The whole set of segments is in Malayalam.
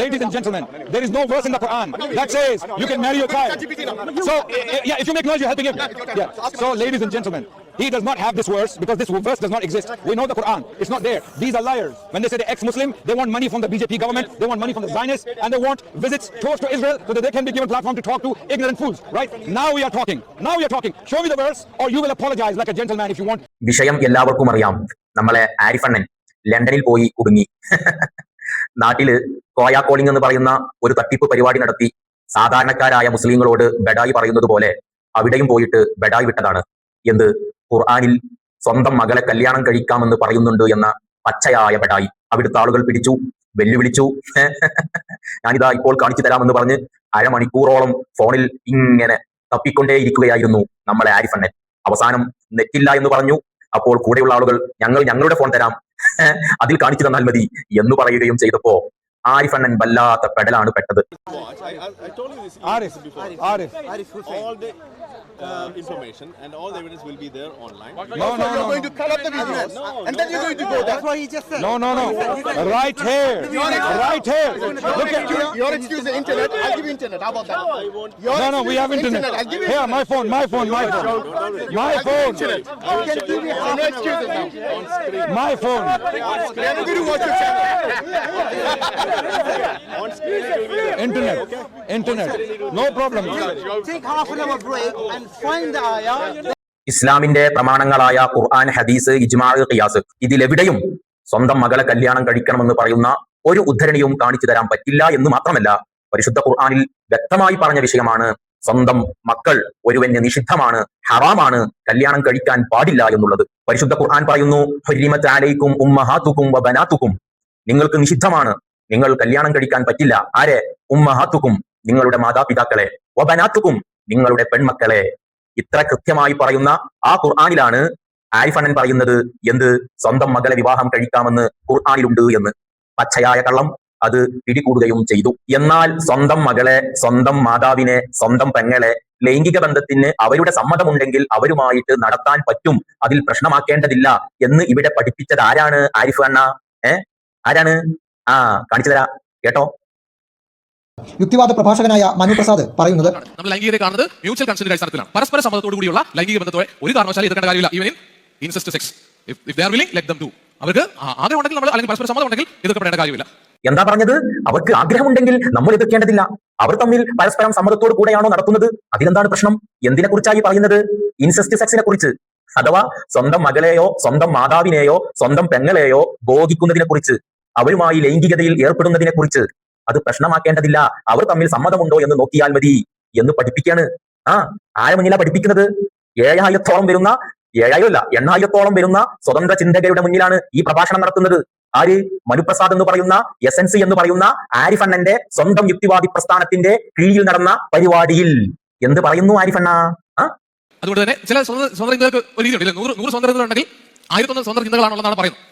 ladies and gentlemen, there is no verse in the Quran that says you can marry your child. So, yeah, if you make noise, you're helping him. Yeah. So, ladies and gentlemen, he does not have this verse because this verse does not exist. We know the Quran. It's not there. These are liars. When they say they're ex-Muslim, they want money from the BJP government, they want money from the Zionists, and they want visits, tours to Israel so that they can be given platform to talk to ignorant fools. Right? Now we are talking. Show me the verse or you will apologize like a gentleman if you want. വിഷയം എല്ലാവർക്കും അറിയാം. നമ്മളെ ആരിഫണ്ണൻ ലണ്ടനിൽ പോയി കുടുങ്ങി. നാട്ടില് കോയ കോളിംഗ് എന്ന് പറയുന്ന ഒരു തട്ടിപ്പ് പരിപാടി നടത്തി സാധാരണക്കാരായ മുസ്ലിങ്ങളോട് ബെഡായി പറയുന്നത് പോലെ അവിടെയും പോയിട്ട് ബെഡായി വിട്ടതാണ്. എന്ത് ഖുർആനിൽ സ്വന്തം മകളെ കല്യാണം കഴിക്കാമെന്ന് പറയുന്നുണ്ട് എന്ന പച്ചയായ ബെഡായി അവിടുത്തെ ആളുകൾ പിടിച്ചു, വെല്ലുവിളിച്ചു. ഞാനിതാ ഇപ്പോൾ കാണിച്ചു തരാമെന്ന് പറഞ്ഞ് അരമണിക്കൂറോളം ഫോണിൽ ഇങ്ങനെ തപ്പിക്കൊണ്ടേയിരിക്കുകയായിരുന്നു നമ്മളെ ആരിഫണ്ണൻ. അവസാനം നെറ്റില്ല എന്ന് പറഞ്ഞു. അപ്പോൾ കൂടെയുള്ള ആളുകൾ ഞങ്ങളുടെ ഫോൺ തരാം, അതിൽ കാണിച്ചു തന്നാൽ മതി എന്ന് പറയുകയും ചെയ്തപ്പോ ആരിഫണ്ണൻ വല്ലാത്ത പെടലാണ് പെട്ടത്. Information and all the evidence will be there online. No. You're going to cut up the video, and then you're going to go. That's what he just said. No. Right here. Look at your excuse the internet. I'll give you internet. How about that? No, we have internet. I'll give you Here, my phone. I can give you no excuses now. My phone. Never going to watch your channel. On screen it will be there. Internet. No problem. Take half an hour break and find the ayah. ഇസ്ലാമിന്റെ പ്രമാണങ്ങളായ ഖുർആൻ, ഹദീസ്, ഇജ്മാ, ഖിയാസ് ഇതിലെവിടെയും സ്വന്തം മകളെ കല്യാണം കഴിക്കണമെന്ന് പറയുന്ന ഒരു ഉദ്ധരണിയും കാണിച്ചു തരാൻ പറ്റില്ല എന്ന് മാത്രമല്ല, പരിശുദ്ധ ഖുർആനിൽ വ്യക്തമായി പറഞ്ഞ വിഷയമാണ് സ്വന്തം മക്കൾ ഒരുവന് നിഷിദ്ധമാണ്, ഹറാമാണ്, കല്യാണം കഴിക്കാൻ പാടില്ല എന്നുള്ളത്. പരിശുദ്ധ ഖുർആൻ പറയുന്നു, ഹുരിമത് അലൈക്കും ഉമ്മഹാതുക്കും വബനാതുക്കും, നിങ്ങൾക്ക് നിഷിദ്ധമാണ്, നിങ്ങൾ കല്യാണം കഴിക്കാൻ പറ്റില്ല. ആരെ? ഉമ്മഹാതുക്കും, നിങ്ങളുടെ മാതാപിതാക്കളെ, വബനാതുക്കും, നിങ്ങളുടെ പെൺമക്കളെ. ഇത്ര കൃത്യമായി പറയുന്ന ആ ഖുർആനിലാണ് ആരിഫണ്ണൻ പറയുന്നത് എന്ത് സ്വന്തം മകളെ വിവാഹം കഴിക്കാമെന്ന് ഖുർആനിലുണ്ട് എന്ന്. പച്ചയായ കള്ളം. അത് പിടികൂടുകയും ചെയ്തു. എന്നാൽ സ്വന്തം മകളെ, സ്വന്തം മാതാവിനെ, സ്വന്തം പെങ്ങളെ ലൈംഗിക ബന്ധത്തിന് അവരുടെ സമ്മതമുണ്ടെങ്കിൽ അവരുമായിട്ട് നടത്താൻ പറ്റും, അതിൽ പ്രശ്നമാക്കേണ്ടതില്ല എന്ന് ഇവിടെ പഠിപ്പിച്ചത് ആരാണ്? ആരിഫ് അണ്ണ. ആരാണ്? കാണിച്ചു തരാ, കേട്ടോ. യുക്തിവാദ പ്രഭാഷകനായ മനു പ്രസാദ് പറയുന്നത്, നമ്മൾ ലൈംഗികത കാണുന്നത് മ്യൂച്വൽ കൺസെന്റ് അടിസ്ഥാനത്തിലാണ്. പരസ്പര സമ്മതത്തോടു കൂടിയുള്ള ലൈംഗിക ബന്ധത്തോടെ ഒരു കാരണവശാലും എതിർക്കേണ്ട കാര്യമില്ല. Even incest sex, if they are willing, let them do. അവർക്ക് ആഗ്രഹം ഉണ്ടെങ്കിൽ നമ്മൾ, അല്ലെങ്കിൽ പരസ്പര സമ്മതം ഉണ്ടെങ്കിൽ എതിർക്കപ്പെടേണ്ട കാര്യമില്ല. എന്താ പറഞ്ഞത്? അവർക്ക് ആഗ്രഹമുണ്ടെങ്കിൽ നമ്മൾ എതിർക്കേണ്ടതില്ല. അവർ തമ്മിൽ പരസ്പരം സമ്മതത്തോടു കൂടെയാണോ നടത്തുന്നത്? അതിലെന്താണ് പ്രശ്നം? എന്തിനെ കുറിച്ചായി പറയുന്നത്? ഇൻസെസ്റ്റ് സെക്സിനെ കുറിച്ച്, അഥവാ സ്വന്തം മകളെയോ സ്വന്തം മാതാവിനെയോ സ്വന്തം പെങ്ങളെയോ ഭോഗിക്കുന്നതിനെ കുറിച്ച്, അവരുമായി ലൈംഗികതയിൽ ഏർപ്പെടുന്നതിനെ കുറിച്ച്. അത് പ്രശ്നമാക്കേണ്ടതില്ല, അവർ തമ്മിൽ സമ്മതമുണ്ടോ എന്ന് നോക്കിയാൽ മതി എന്ന് പഠിപ്പിക്കാണ്. ആരെ മുന്നിലാ പഠിപ്പിക്കുന്നത്? 8,000 വരുന്ന സ്വതന്ത്ര ചിന്തകരുടെ മുന്നിലാണ് ഈ പ്രഭാഷണം നടത്തുന്നത്. ആര്? മനുപ്രസാദ് എന്ന് പറയുന്ന, എസൻസി എന്ന് പറയുന്ന ആരിഫണ്ണന്റെ സ്വന്തം യുക്തിവാദി പ്രസ്ഥാനത്തിന്റെ കീഴിൽ നടന്ന പരിപാടിയിൽ എന്ത് പറയുന്നു ആരിഫണ്ണ? അതുകൊണ്ട് തന്നെ ചില സ്വതന്ത്ര ചിന്തകൾക്ക് ഒരു രീതിയുണ്ട്. 100 സ്വതന്ത്ര ചിന്തകളുണ്ടെങ്കിൽ 1001 സ്വതന്ത്ര ചിന്തകളാണുള്ളതാണ് പറയുന്നത്.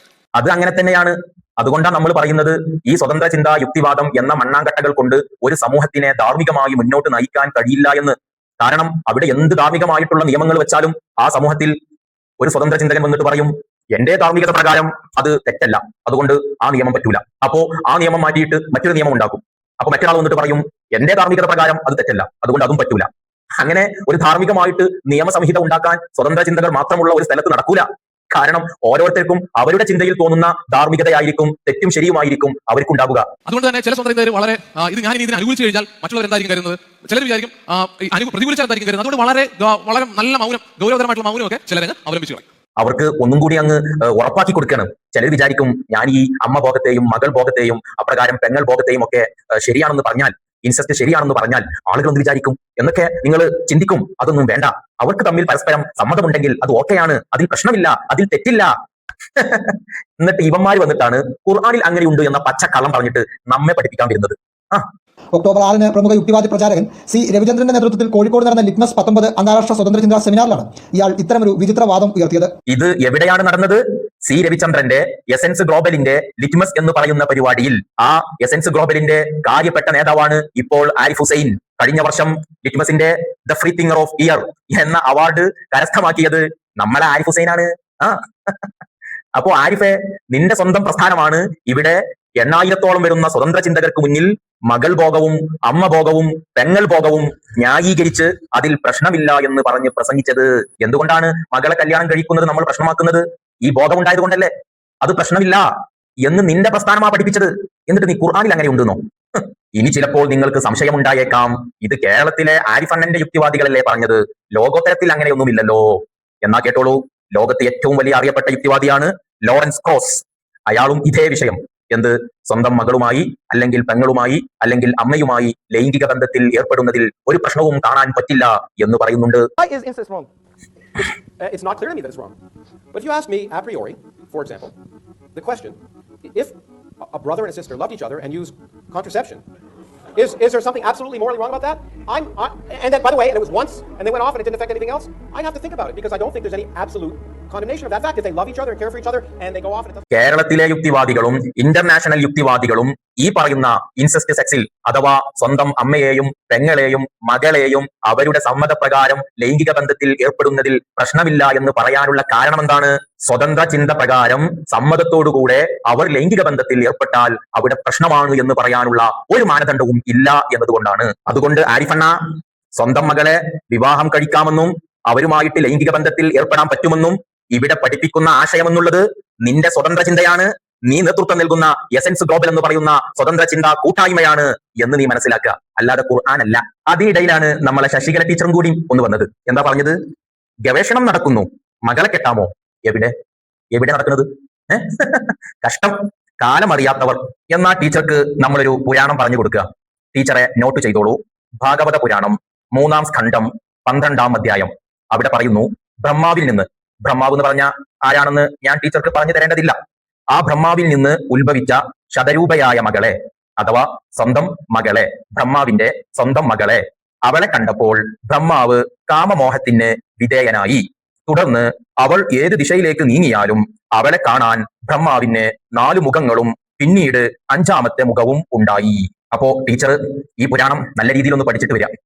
അത് അങ്ങനെ തന്നെയാണ്. അതുകൊണ്ടാണ് നമ്മൾ പറയുന്നത്, ഈ സ്വതന്ത്ര ചിന്ത, യുക്തിവാദം എന്ന മണ്ണാങ്കട്ടകൾ കൊണ്ട് ഒരു സമൂഹത്തിനെ ധാർമ്മികമായി മുന്നോട്ട് നയിക്കാൻ കഴിയില്ല എന്ന്. കാരണം അവിടെ എന്ത് ധാർമ്മികമായിട്ടുള്ള നിയമങ്ങൾ വെച്ചാലും ആ സമൂഹത്തിൽ ഒരു സ്വതന്ത്ര ചിന്തകൻ വന്നിട്ട് പറയും, എന്റെ ധാർമ്മികത പ്രകാരം അത് തെറ്റല്ല, അതുകൊണ്ട് ആ നിയമം പറ്റൂല. അപ്പോ ആ നിയമം മാറ്റിയിട്ട് മറ്റൊരു നിയമം ഉണ്ടാക്കും. അപ്പൊ മറ്റൊരാൾ വന്നിട്ട് പറയും, എന്റെ ധാർമ്മികത പ്രകാരം അത് തെറ്റല്ല, അതുകൊണ്ട് അതും പറ്റൂല. അങ്ങനെ ഒരു ധാർമ്മികമായിട്ട് നിയമസംഹിത ഉണ്ടാക്കാൻ സ്വതന്ത്ര ചിന്തകർ മാത്രമുള്ള ഒരു സ്ഥലത്ത് നടക്കൂല. കാരണം ഓരോരുത്തർക്കും അവരുടെ ചിന്തയിൽ തോന്നുന്ന ധാർമ്മികതയായിരിക്കും തെറ്റും ശരിയുമായിരിക്കും അവർക്കുണ്ടാവുക. അതുകൊണ്ട് തന്നെ ചില സ്വതന്ത്രർ വളരെ ഇത് ഞാൻ ഇതിനെ അനുകൂലിച്ചു കഴിഞ്ഞാൽ മറ്റുള്ളവർ എന്തായിരിക്കും കരുതുന്നത്? ചിലർ വിചാരിക്കും പ്രതികൂലിച്ചാൽ എന്തായിരിക്കും കരുതുന്നത്. അതുകൊണ്ട് വളരെ നല്ല മൗനം, ഗൗരവതരമായിട്ടുള്ള മൗനമൊക്കെ ചിലരങ്ങ് അവലംബിച്ചു കളയും. അവർക്ക് ഒന്നും കൂടി അങ്ങ് ഉറപ്പാക്കി കൊടുക്കണം. ചിലർ വിചാരിക്കും, ഞാൻ ഈ അമ്മ ഭോഗത്തെയും മകൾ ഭോഗത്തെയും അപ്രകാരം പെങ്ങൾ ഭോഗത്തെയും ഒക്കെ ശരിയാണെന്ന് പറഞ്ഞാൽ, ഇൻസെസ്റ്റ് ശരിയാണെന്ന് പറഞ്ഞാൽ ആളുകൾ എന്ത് വിചാരിക്കും എന്നൊക്കെ നിങ്ങൾ ചിന്തിക്കും. അതൊന്നും വേണ്ട. അവർക്ക് തമ്മിൽ പരസ്പരം സമ്മതമുണ്ടെങ്കിൽ അത് ഓക്കെയാണ്, അതിൽ പ്രശ്നമില്ല, അതിൽ തെറ്റില്ല. എന്നിട്ട് ഇവന്മാർ വന്നിട്ടാണ് ഖുർആനിൽ അങ്ങനെയുണ്ട് എന്ന പച്ചക്കള്ളം പറഞ്ഞിട്ട് നമ്മെ പഠിപ്പിക്കാൻ വരുന്നത്. ഒക്ടോബർ 6-ന് പ്രമുഖ യുക്തിവാദി പ്രചാരകൻ സി രവിചന്ദ്രന്റെ നേതൃത്വത്തിൽ കോഴിക്കോട് നടന്ന ലിറ്റ്മസ് 19 അന്താരാഷ്ട്ര സ്വതന്ത്ര ചിന്താ സെമിനാറിലാണ് ഇയാൾ ഇത്തരമൊരു വിചിത്രവാദം ഉയർത്തിയത്. ഇത് എവിടെയാണ് നടന്നത്? സി രവിചന്ദ്രന്റെ എസൻസ് ഗ്ലോബലിന്റെ ലിറ്റ്മസ് എന്ന് പറയുന്ന പരിപാടിയിൽ. ആ എസൻസ് ഗ്ലോബലിന്റെ കാര്യപ്പെട്ട നേതാവാണ് ഇപ്പോൾ ആരിഫ് ഹുസൈൻ. കഴിഞ്ഞ വർഷം ലിറ്റ്മസിന്റെ the free thinker of year എന്ന അവാർഡ് കരസ്ഥമാക്കിയത് നമ്മളെ ആരിഫ് ഹുസൈനാണ്. അപ്പോ ആരിഫെ, നിന്റെ സ്വന്തം പ്രസ്ഥാനമാണ് ഇവിടെ 8,000-ഓളം വരുന്ന സ്വതന്ത്ര ചിന്തകർക്ക് മുന്നിൽ മകൾ ഭോഗവും അമ്മ ഭോഗവും പെങ്ങൾ ഭോഗവും ന്യായീകരിച്ച് അതിൽ പ്രശ്നമില്ല എന്ന് പറഞ്ഞ് പ്രസംഗിച്ചത്? എന്തുകൊണ്ടാണ് മകളെ കല്യാണം കഴിക്കുന്നത് നമ്മൾ പ്രശ്നമാക്കുന്നത്? ഈ ഭോഗം ഉണ്ടായത് കൊണ്ടല്ലേ? അത് പ്രശ്നമില്ല എന്ന് നിന്റെ പ്രസ്ഥാനമാ പഠിപ്പിച്ചത്. എന്നിട്ട് നീ ഖുർആനിൽ അങ്ങനെ ഉണ്ടെന്നോ? ഇനി ചിലപ്പോൾ നിങ്ങൾക്ക് സംശയമുണ്ടായേക്കാം, ഇത് കേരളത്തിലെ ആരിഫ് അണ്ണന്റെ യുക്തിവാദികളല്ലേ പറഞ്ഞത്, ലോകോത്തരത്തിൽ അങ്ങനെയൊന്നുമില്ലല്ലോ. എന്നാ കേട്ടോളൂ, ലോകത്തെ ഏറ്റവും വലിയ അറിയപ്പെട്ട യുക്തിവാദിയാണ് ലോറൻസ് ക്രോസ്. അയാളും ഇതേ വിഷയം, എന്ത്, സ്വന്തം മകളുമായി അല്ലെങ്കിൽ പെങ്ങളുമായി അല്ലെങ്കിൽ അമ്മയുമായി ലൈംഗിക ബന്ധത്തിൽ ഏർപ്പെടുന്നതിൽ ഒരു പ്രശ്നവും കാണാൻ പറ്റില്ല എന്ന് പറയുന്നുണ്ട്. Why is incest wrong? It's not clear to me that it's wrong. But if you ask me a priori, for example, the question, if a brother and a sister loved each other and used contraception, is there something absolutely morally wrong about that? And then, by the way, and it was once, and they went off and it didn't affect anything else, I'd have to think about it, because I don't think there's any absolute condemnation of that fact. If they love each other and care for each other and they go off and it doesn't... കേരളത്തിലെ യുക്തിവാദികളും ഇന്റർനാഷണൽ യുക്തിവാദികളും ഈ പറയുന്ന ഇൻസെസ്റ്റ് സെക്സിൽ അഥവാ സ്വന്തം അമ്മയെയും പെങ്ങളെയും മകളെയും അവരുടെ സമ്മതപ്രകാരം ലൈംഗിക ബന്ധത്തിൽ ഏർപ്പെടുന്നതിൽ പ്രശ്നമില്ല എന്ന് പറയാനുള്ള കാരണം എന്താണ്? സ്വതന്ത്ര ചിന്ത പ്രകാരം സമ്മതത്തോടുകൂടെ അവർ ലൈംഗിക ബന്ധത്തിൽ ഏർപ്പെട്ടാൽ അവിടെ പ്രശ്നമാണ് എന്ന് പറയാനുള്ള ഒരു മാനദണ്ഡവും ഇല്ല എന്നതുകൊണ്ടാണ്. അതുകൊണ്ട് ആരിഫണ്ണ, സ്വന്തം മകളെ വിവാഹം കഴിക്കാമെന്നും അവരുമായിട്ട് ലൈംഗിക ബന്ധത്തിൽ ഏർപ്പെടാൻ പറ്റുമെന്നും ഇവിടെ പഠിപ്പിക്കുന്ന ആശയം എന്നുള്ളത് നിന്റെ സ്വതന്ത്ര ചിന്തയാണ്. നീ നേതൃത്വം നൽകുന്ന എസൻസ് ഗ്ലോബൽ എന്ന് പറയുന്ന സ്വതന്ത്ര ചിന്താ കൂട്ടായ്മയാണ് എന്ന് നീ മനസ്സിലാക്കുക, അല്ലാതെ ഖുർആനല്ല. അതിനിടയിലാണ് നമ്മളെ ശശികല ടീച്ചറും കൂടി ഒന്ന് വന്നത്. എന്താ പറഞ്ഞത്? ഗവേഷണം നടക്കുന്നു, മകളെ കെട്ടാമോ? എവിടെ നടക്കുന്നത്? കഷ്ടം, കാലമറിയാത്തവർ. എന്നാ ടീച്ചർക്ക് നമ്മളൊരു പുരാണം പറഞ്ഞു കൊടുക്കുക. ടീച്ചറെ നോട്ട് ചെയ്തോളൂ. ഭാഗവത പുരാണം 3-ാം സ്കന്ധം 12-ാം അധ്യായം. അവിടെ പറയുന്നു, ബ്രഹ്മാവിൽ നിന്ന്, ബ്രഹ്മാവ് എന്ന് പറഞ്ഞ ആരാണെന്ന് ഞാൻ ടീച്ചർക്ക് പറഞ്ഞു തരേണ്ടതില്ല, ആ ബ്രഹ്മാവിൽ നിന്ന് ഉത്ഭവിച്ച ശതരൂപയായ മകളെ അഥവാ സ്വന്തം മകളെ, ബ്രഹ്മാവിന്റെ സ്വന്തം മകളെ, അവളെ കണ്ടപ്പോൾ ബ്രഹ്മാവ് കാമമോഹത്തിന് വിധേയനായി. തുടർന്ന് അവൾ ഏത് ദിശയിലേക്ക് നീങ്ങിയാലും അവളെ കാണാൻ ബ്രഹ്മാവിന് 4 മുഖങ്ങളും പിന്നീട് 5ാമത്തെ മുഖവും ഉണ്ടായി. അപ്പോ ടീച്ചർ ഈ പുരാണം നല്ല രീതിയിൽ ഒന്ന് പഠിച്ചിട്ട് വരിക.